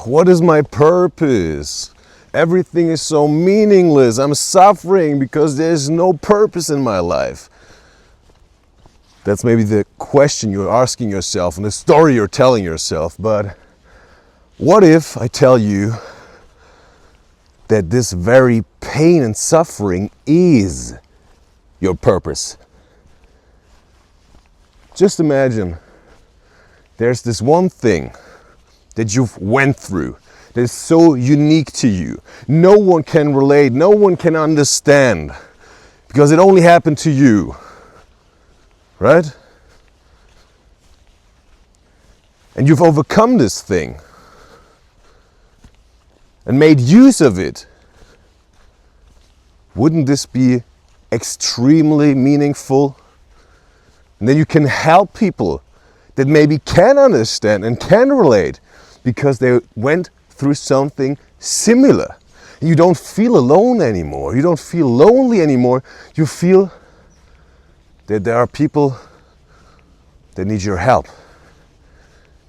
what is my purpose? Everything is so meaningless. I'm suffering because there's no purpose in my life. That's maybe the question you're asking yourself and the story you're telling yourself. But what if I tell you that this very pain and suffering is your purpose? Just imagine there's this one thing that you've went through that is so unique to you. No one can relate, no one can understand, because it only happened to you, right? And you've overcome this thing and made use of it. Wouldn't this be extremely meaningful? And then you can help people that maybe can understand and can relate because they went through something similar. You don't feel alone anymore. You don't feel lonely anymore. You feel that there are people that need your help.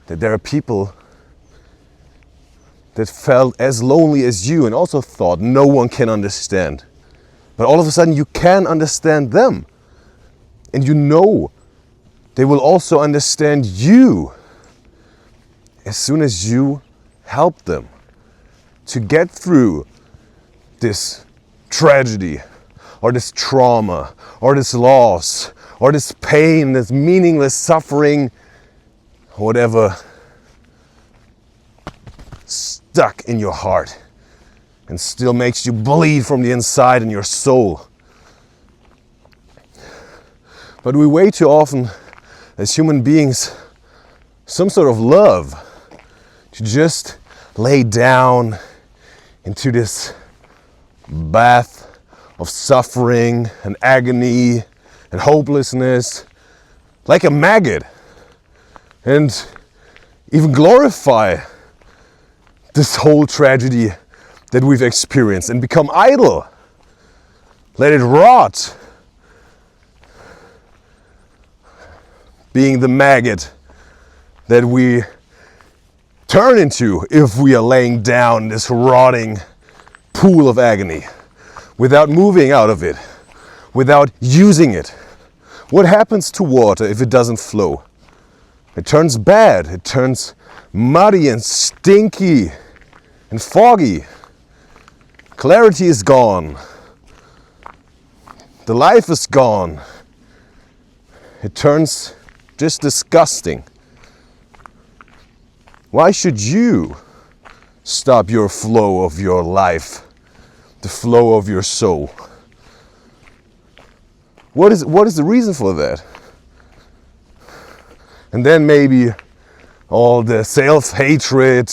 That there are people that felt as lonely as you and also thought no one can understand. But all of a sudden you can understand them. And you know they will also understand you as soon as you help them to get through this tragedy or this trauma or this loss or this pain, this meaningless suffering, whatever stuck in your heart and still makes you bleed from the inside in your soul. But we way too often as human beings some sort of love to just lay down into this bath of suffering and agony and hopelessness like a maggot, and even glorify this whole tragedy that we've experienced and become idle. Let it rot, being the maggot that we turn into if we are laying down in this rotting pool of agony without moving out of it, without using it. What happens to water if it doesn't flow? It turns bad, it turns muddy and stinky and foggy. Clarity is gone. The life is gone. It turns just disgusting. Why should you stop your flow of your life, the flow of your soul? What is the reason for that? And then maybe all the self-hatred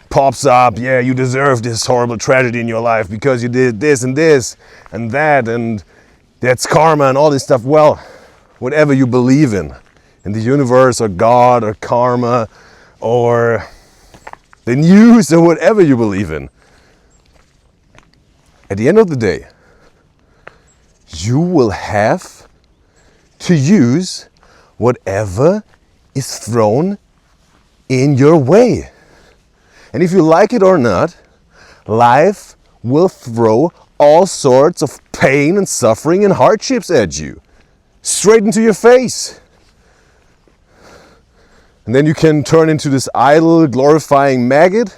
pops up. Yeah, you deserve this horrible tragedy in your life because you did this and that, and that's karma and all this stuff. Well, whatever you believe in the universe or God or karma or the news or whatever you believe in, at the end of the day, you will have to use whatever is thrown in your way. And if you like it or not, life will throw all sorts of pain and suffering and hardships at you, straight into your face. And then you can turn into this idle, glorifying maggot,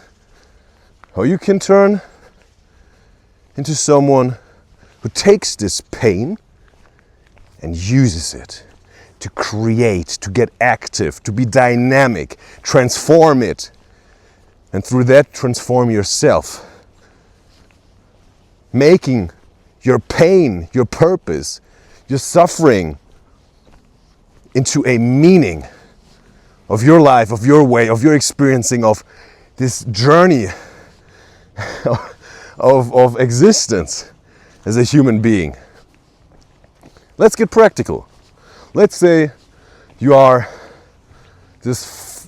or you can turn into someone who takes this pain and uses it to create, to get active, to be dynamic, transform it, and through that transform yourself, making your pain, your purpose, your suffering into a meaning of your life, of your way, of your experiencing of this journey of existence as a human being. Let's get practical. Let's say you are this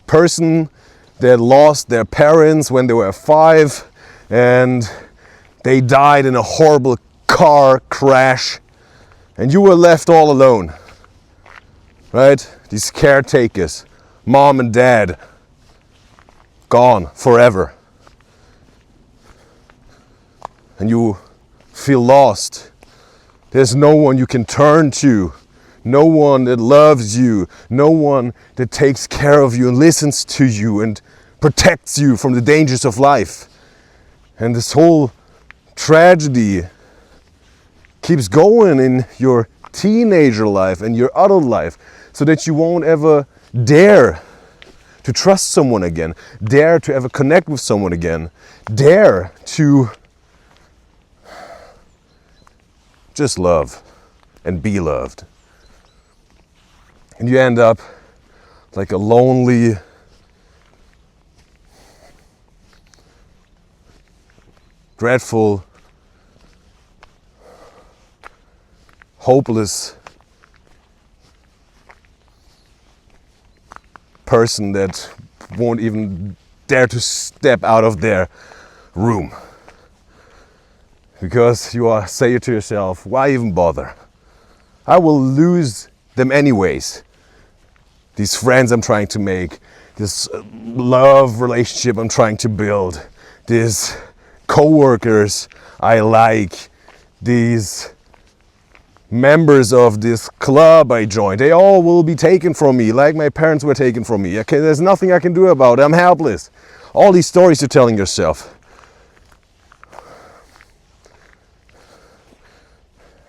person that lost their parents when they were 5 and they died in a horrible car crash and you were left all alone, right? These caretakers, mom and dad, gone forever. And you feel lost. There's no one you can turn to. No one that loves you. No one that takes care of you and listens to you and protects you from the dangers of life. And this whole tragedy keeps going in your teenager life and your adult life, so that you won't ever dare to trust someone again, dare to ever connect with someone again, dare to just love and be loved. And you end up like a lonely, dreadful, hopeless person that won't even dare to step out of their room. Because you are saying to yourself, why even bother? I will lose them anyways. These friends I'm trying to make, this love relationship I'm trying to build, these co-workers I like, these members of this club I joined, they all will be taken from me like my parents were taken from me. Okay, there's nothing I can do about it. I'm helpless. All these stories you're telling yourself.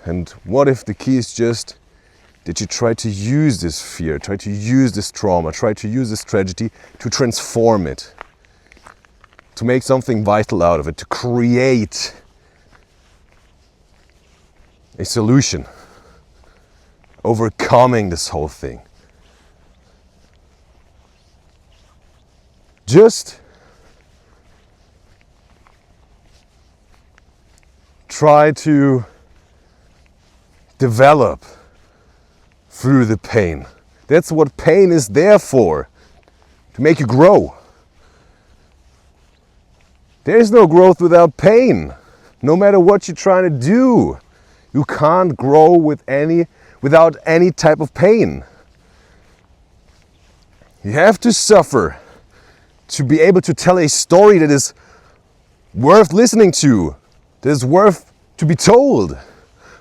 And what if the key is just that you try to use this fear, try to use this trauma, try to use this tragedy to transform it, to make something vital out of it, to create a solution, overcoming this whole thing. Just try to develop through the pain. That's what pain is there for, to make you grow. There is no growth without pain. No matter what you're trying to do, you can't grow without any type of pain. You have to suffer to be able to tell a story that is worth listening to, that is worth to be told.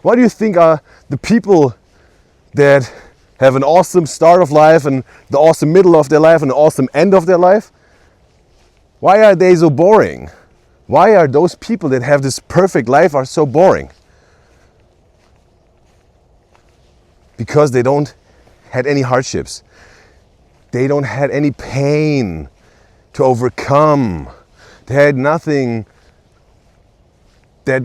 Why do you think are the people that have an awesome start of life and the awesome middle of their life and the awesome end of their life, why are they so boring? Why are those people that have this perfect life are so boring? Because they don't had any hardships. They don't had any pain to overcome. They had nothing that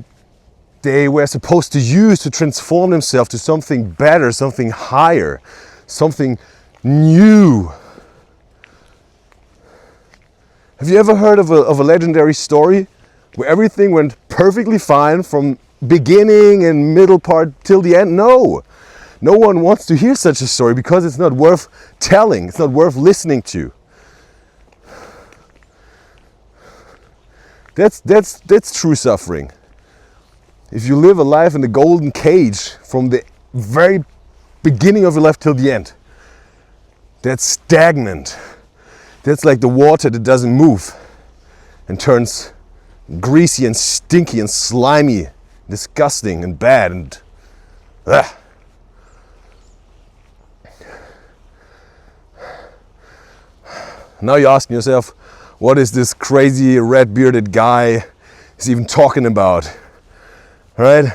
they were supposed to use to transform themselves to something better, something higher, something new. Have you ever heard of a legendary story where everything went perfectly fine from beginning and middle part till the end? No. No one wants to hear such a story because it's not worth telling, it's not worth listening to. That's true suffering. If you live a life in the golden cage from the very beginning of your life till the end, that's stagnant. That's like the water that doesn't move and turns greasy and stinky and slimy, disgusting and bad and ugh. Now you're asking yourself, what is this crazy red-bearded guy is even talking about? Right?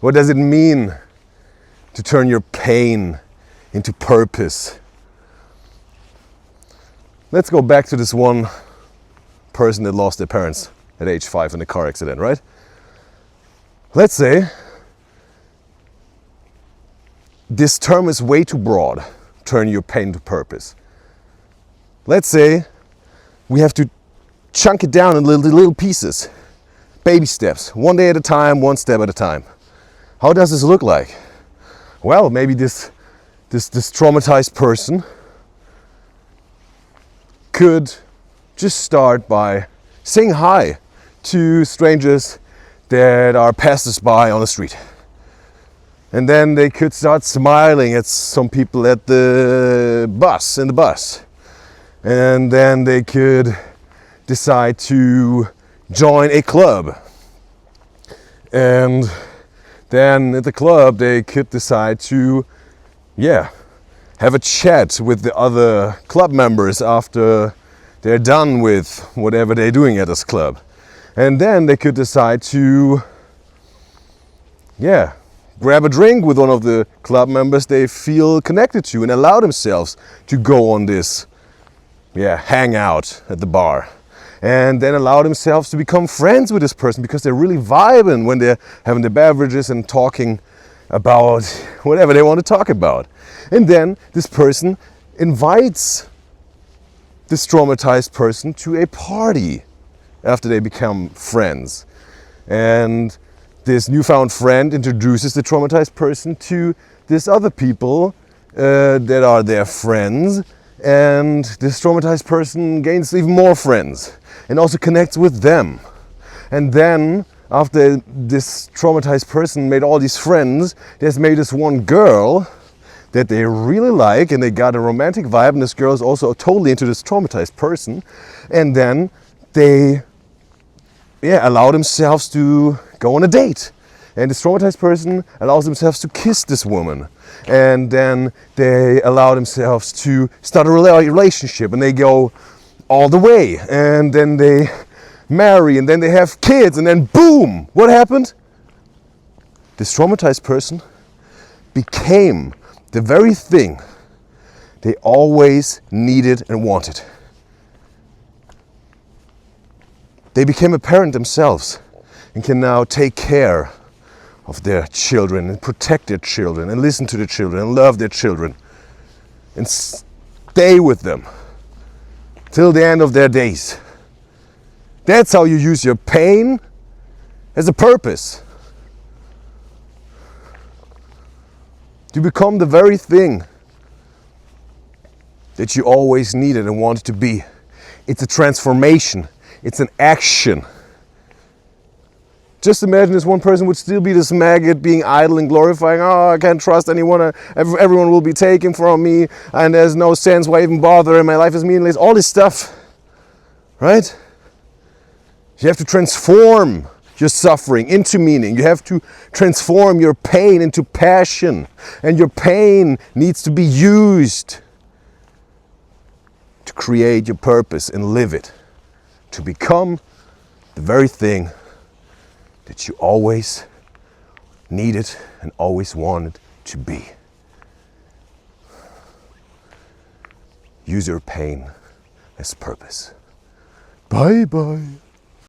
What does it mean to turn your pain into purpose? Let's go back to this one person that lost their parents at age 5 in a car accident, right? Let's say this term is way too broad, turn your pain to purpose. Let's say we have to chunk it down in little pieces. Baby steps, one day at a time, one step at a time. How does this look like? Well, maybe this traumatized person could just start by saying hi to strangers that are passers-by on the street. And then they could start smiling at some people at the bus, in the bus. And then they could decide to join a club. And then at the club they could decide to, have a chat with the other club members after they're done with whatever they're doing at this club. And then they could decide to, grab a drink with one of the club members they feel connected to and allow themselves to go on this, hangout at the bar. And then allow themselves to become friends with this person because they're really vibing when they're having the beverages and talking about whatever they want to talk about. And then this person invites this traumatized person to a party after they become friends. And this newfound friend introduces the traumatized person to these other people that are their friends. And this traumatized person gains even more friends and also connects with them. And then after this traumatized person made all these friends, there's maybe this one girl that they really like and they got a romantic vibe, and this girl is also totally into this traumatized person. And then they allow themselves to go on a date. And this traumatized person allows themselves to kiss this woman. And then they allow themselves to start a relationship, and they go all the way. And then they marry, and then they have kids, and then boom! What happened? This traumatized person became the very thing they always needed and wanted. They became a parent themselves and can now take care of their children and protect their children and listen to their children and love their children and stay with them till the end of their days. That's how you use your pain as a purpose. To become the very thing that you always needed and wanted to be. It's a transformation. It's an action. Just imagine this one person would still be this maggot being idle and glorifying, I can't trust anyone, everyone will be taken from me, and there's no sense why I even bother, and my life is meaningless, all this stuff, right? You have to transform your suffering into meaning. You have to transform your pain into passion, and your pain needs to be used to create your purpose and live it, to become the very thing that you always needed and always wanted to be. Use your pain as purpose. Bye bye.